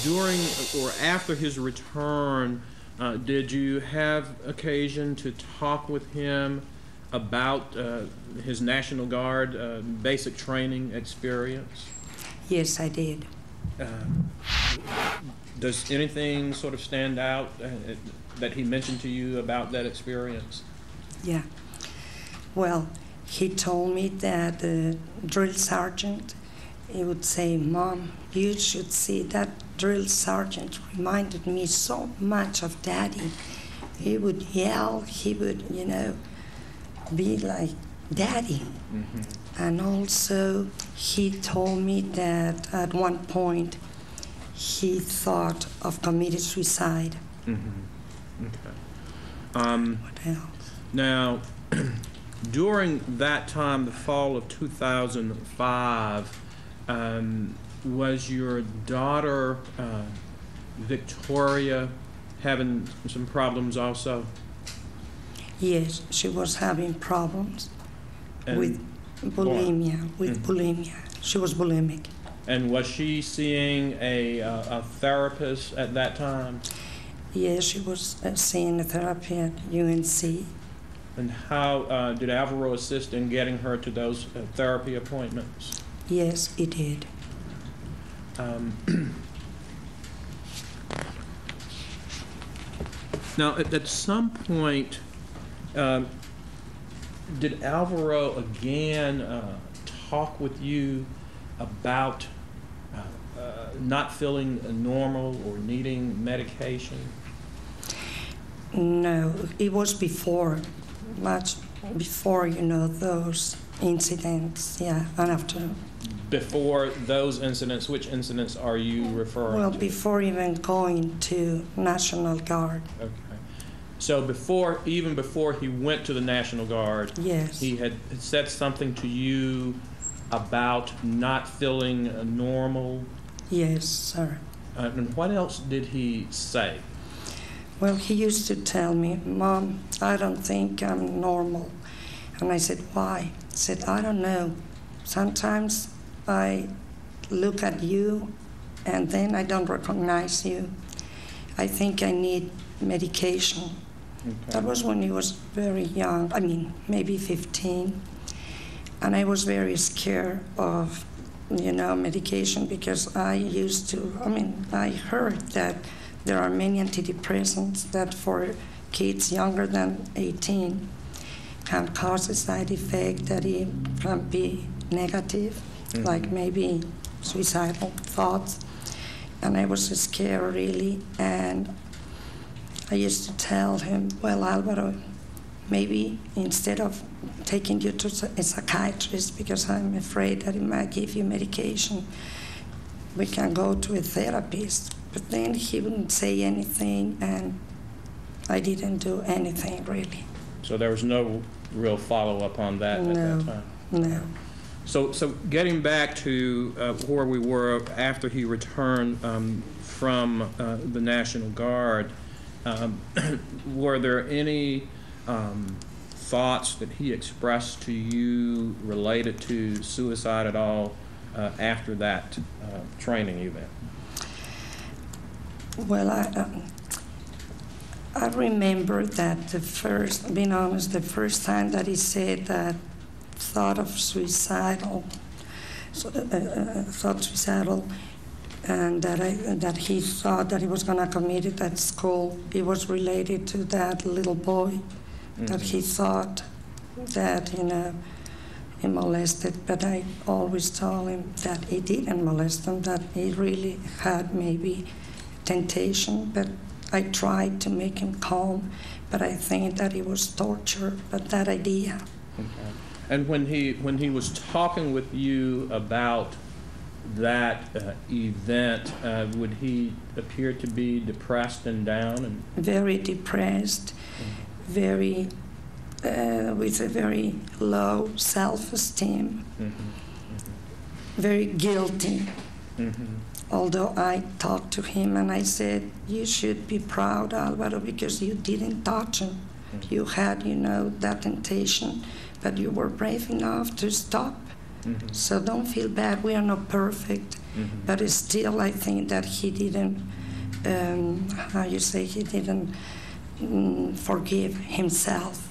during or after his return, did you have occasion to talk with him about his National Guard basic training experience? Yes, I did. Does anything sort of stand out that he mentioned to you about that experience? Yeah. Well, he told me that the drill sergeant, he would say, "Mom, you should see that drill sergeant reminded me so much of Daddy. He would yell, he would, be like Daddy." Mm-hmm. And also, he told me that at one point, he thought of committing suicide. Mm-hmm. Okay. What else? Now, during that time, the fall of 2005, was your daughter, Victoria, having some problems also? Yes, she was having problems with bulimia. She was bulimic. And was she seeing a therapist at that time? Yes, she was seeing a therapy at UNC. And how did Alvaro assist in getting her to those therapy appointments? Yes, he did. Now, at some point, did Alvaro again talk with you about not feeling normal or needing medication? No, it was before, much before, those incidents, yeah, and after. Before those incidents, which incidents are you referring to? Well, before even going to National Guard. Okay. So even before he went to the National Guard, yes, he had said something to you about not feeling normal? Yes, sir. And what else did he say? Well, he used to tell me, "Mom, I don't think I'm normal." And I said, "Why?" He said, "I don't know. Sometimes I look at you and then I don't recognize you. I think I need medication." Okay. That was when he was very young, maybe 15. And I was very scared of, medication because I heard that there are many antidepressants that for kids younger than 18 can cause a side effect that it can be negative, mm-hmm. like maybe suicidal thoughts. And I was scared really, and I used to tell him, "Well, Alvaro, maybe instead of taking you to a psychiatrist because I'm afraid that he might give you medication, we can go to a therapist." But then he wouldn't say anything, and I didn't do anything really. So there was no real follow-up on that at that time? No. So getting back to where we were after he returned from the National Guard, were there any thoughts that he expressed to you related to suicide at all after that training event? Well, I remember that the first time that he said that thought suicidal, and that he thought that he was going to commit it at school, it was related to that little boy, mm-hmm. that he thought that, he molested, but I always told him that he didn't molest him, that he really had maybe temptation, but I tried to make him calm, but I think that it was torture, but that idea. Okay. And when he was talking with you about that event, would he appear to be depressed and down? And very depressed, mm-hmm. very with a very low self-esteem, mm-hmm. Mm-hmm. very guilty. Mm-hmm. Although I talked to him and I said, "You should be proud, Alvaro, because you didn't touch him. Mm-hmm. You had, that temptation, but you were brave enough to stop. Mm-hmm. So don't feel bad. We are not perfect." But still, I think that he didn't, he didn't forgive himself.